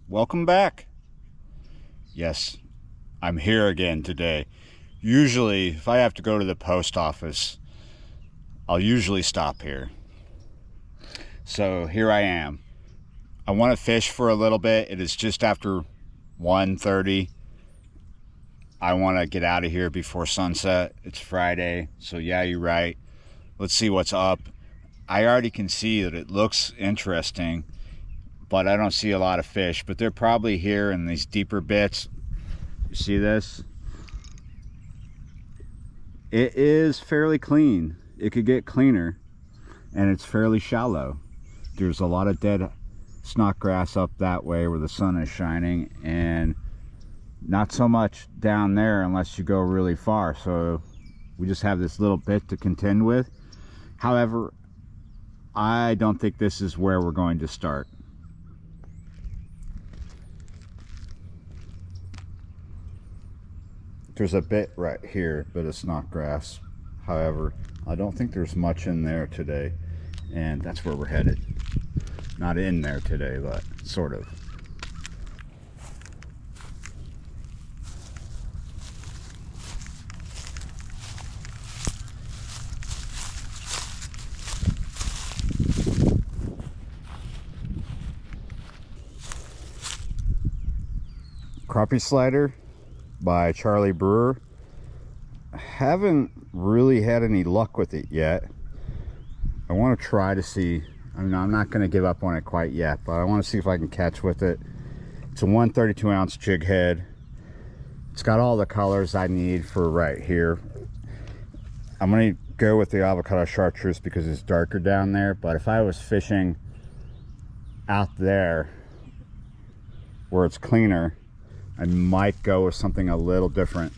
welcome back. Yes, I'm here again today. Usually, if I have to go to the post office, I'll usually stop here. So here I am. I want to fish for a little bit. It is just after 1:30. I want to get out of here before sunset. It's Friday, so yeah, you're right. Let's see what's up. I already can see that it looks interesting, but I don't see a lot of fish. But they're probably here in these deeper bits. You see this? It is fairly clean. It could get cleaner, and it's fairly shallow. There's a lot of dead snodgrass up that way where the sun is shining, and not so much down there unless you go really far. So we just have this little bit to contend with. However, I don't think this is where we're going to start. There's a bit right here, but it's not grass. However, I don't think there's much in there today, and that's where we're headed. Not in there today, but sort of. Crappie slider by Charlie Brewer. I haven't really had any luck with it yet. I want to try to see. I mean, I'm not going to give up on it quite yet, but I want to see if I can catch with it. It's a 132 ounce jig head. It's got all the colors I need for right here. I'm going to go with the avocado chartreuse because it's darker down there, but if I was fishing out there where it's cleaner, I might go with something a little different.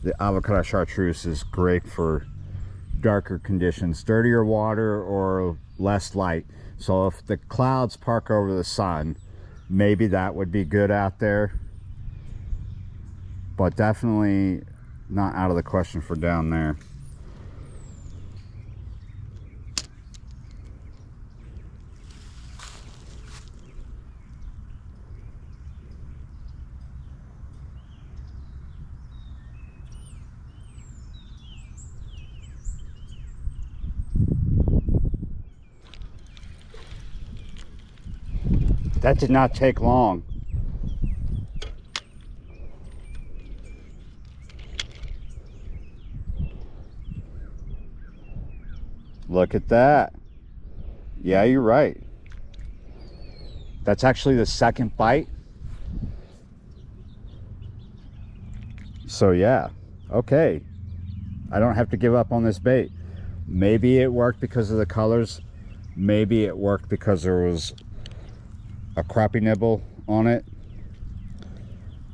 The avocado chartreuse is great for darker conditions, dirtier water or less light. So if the clouds park over the sun, maybe that would be good out there, but definitely not out of the question for down there. That did not take long. Look at that. Yeah, you're right. That's actually the second bite. So yeah, okay. I don't have to give up on this bait. Maybe it worked because of the colors. Maybe it worked because there was a crappie nibble on it.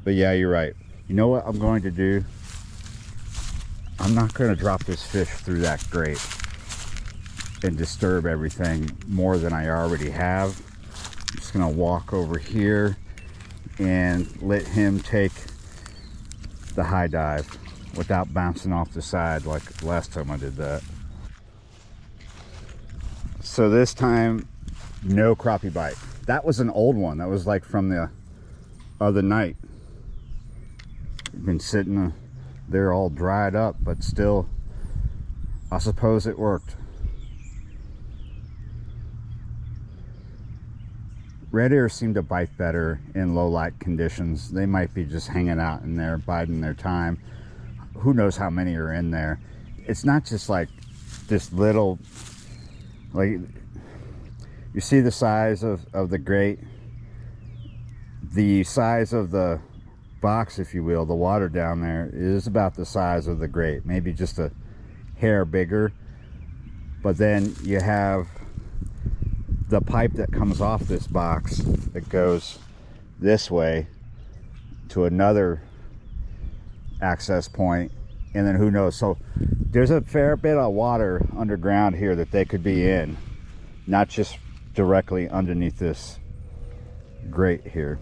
But yeah, you're right. You know what I'm going to do? I'm not going to drop this fish through that grate and disturb everything more than I already have. I'm just going to walk over here and let him take the high dive without bouncing off the side like last time I did that. So this time, no crappie bite. That was an old one. That was like from the other night. Been sitting there all dried up, but still, I suppose it worked. Red ears seem to bite better in low light conditions. They might be just hanging out in there, biding their time. Who knows how many are in there. It's not just like this little, like, you see the size of the grate, the size of the box, if you will, the water down there is about the size of the grate, maybe just a hair bigger. But then you have the pipe that comes off this box that goes this way to another access point, and then who knows. So there's a fair bit of water underground here that they could be in, not just directly underneath this grate here.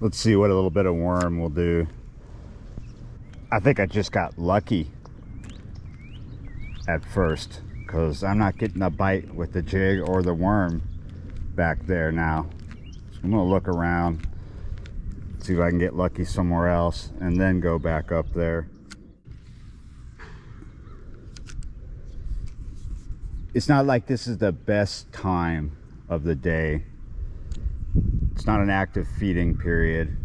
Let's see what a little bit of worm will do. I think I just got lucky at first, because I'm not getting a bite with the jig or the worm back there now. So I'm gonna look around, see if I can get lucky somewhere else, and then go back up there. It's not like this is the best time of the day. It's not an active feeding period.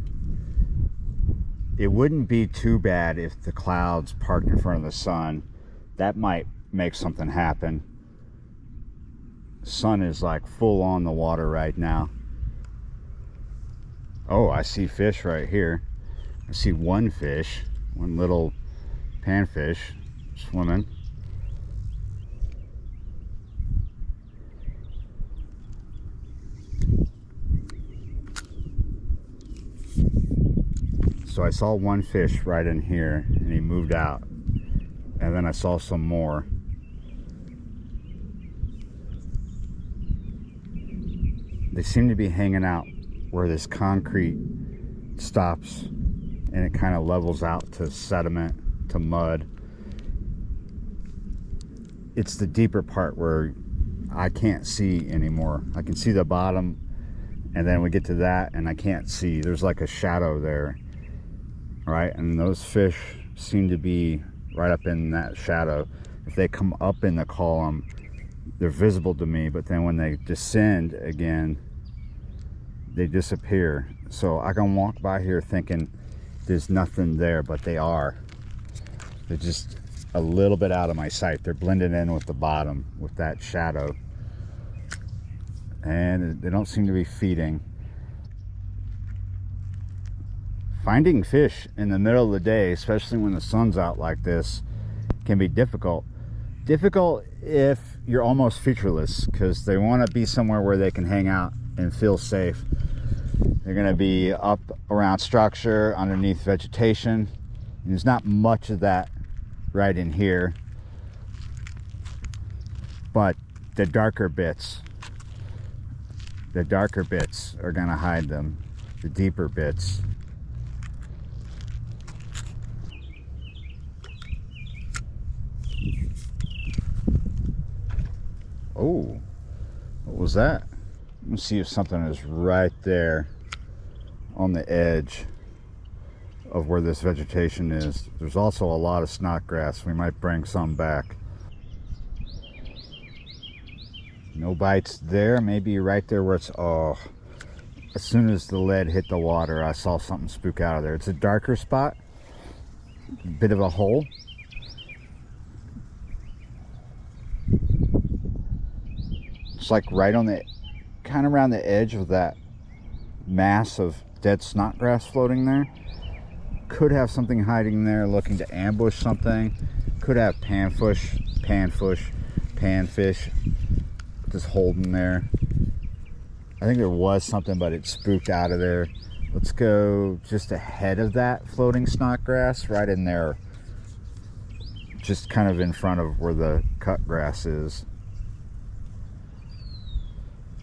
It wouldn't be too bad if the clouds parked in front of the sun. That might make something happen. Sun is like full on the water right now. Oh, I see fish right here. I see one fish, one little panfish swimming. So I saw one fish right in here and he moved out, and then I saw some more. They seem to be hanging out where this concrete stops and it kind of levels out to sediment, to mud. It's the deeper part where I can't see anymore. I can see the bottom, and then we get to that and I can't see. There's like a shadow there. Right, and those fish seem to be right up in that shadow. If they come up in the column, they're visible to me, but then when they descend again, they disappear. So I can walk by here thinking there's nothing there, but they are. They're just a little bit out of my sight. They're blended in with the bottom, with that shadow, and they don't seem to be feeding. Finding fish in the middle of the day, especially when the sun's out like this, can be difficult. Difficult if you're almost featureless, because they want to be somewhere where they can hang out and feel safe. They're going to be up around structure, underneath vegetation, and there's not much of that right in here. But the darker bits are going to hide them. The deeper bits. Oh, what was that? Let me see if something is right there on the edge of where this vegetation is. There's also a lot of snodgrass. We might bring some back. No bites there. Maybe right there where it's, oh, as soon as the lead hit the water, I saw something spook out of there. It's a darker spot, bit of a hole. It's like right on the, kind of around the edge of that mass of dead snodgrass floating there. Could have something hiding there looking to ambush something. Could have panfish just holding there. I think there was something, but it spooked out of there. Let's go just ahead of that floating snodgrass, right in there, just kind of in front of where the cut grass is.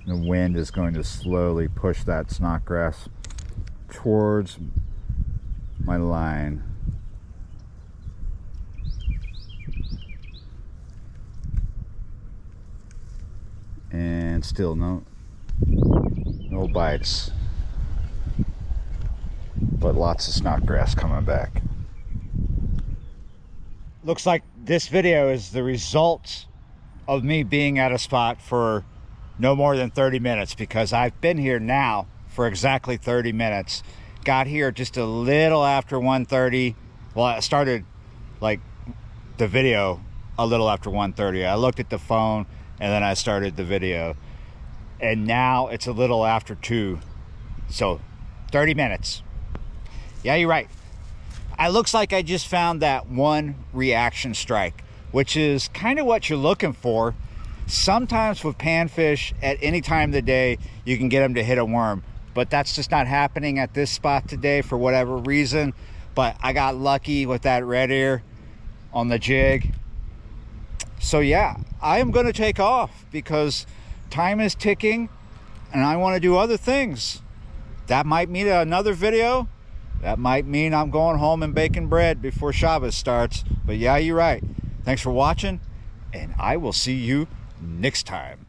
The wind is going to slowly push that snodgrass towards my line. And still no bites, but lots of snodgrass coming back. Looks like this video is the result of me being at a spot for no more than 30 minutes, because I've been here now for exactly 30 minutes. Got here just a little after 1:30. Well, I started like the video a little after 1:30. I looked at the phone and then I started the video, and now it's a little after 2. So 30 minutes. Yeah, you're right. It looks like I just found that one reaction strike, which is kind of what you're looking for. Sometimes with panfish, at any time of the day, you can get them to hit a worm, but that's just not happening at this spot today for whatever reason. But I got lucky with that red ear on the jig. So yeah, I am going to take off because time is ticking and I want to do other things. That might mean another video. That might mean I'm going home and baking bread before Shabbos starts. But yeah, you're right. Thanks for watching, and I will see you next time.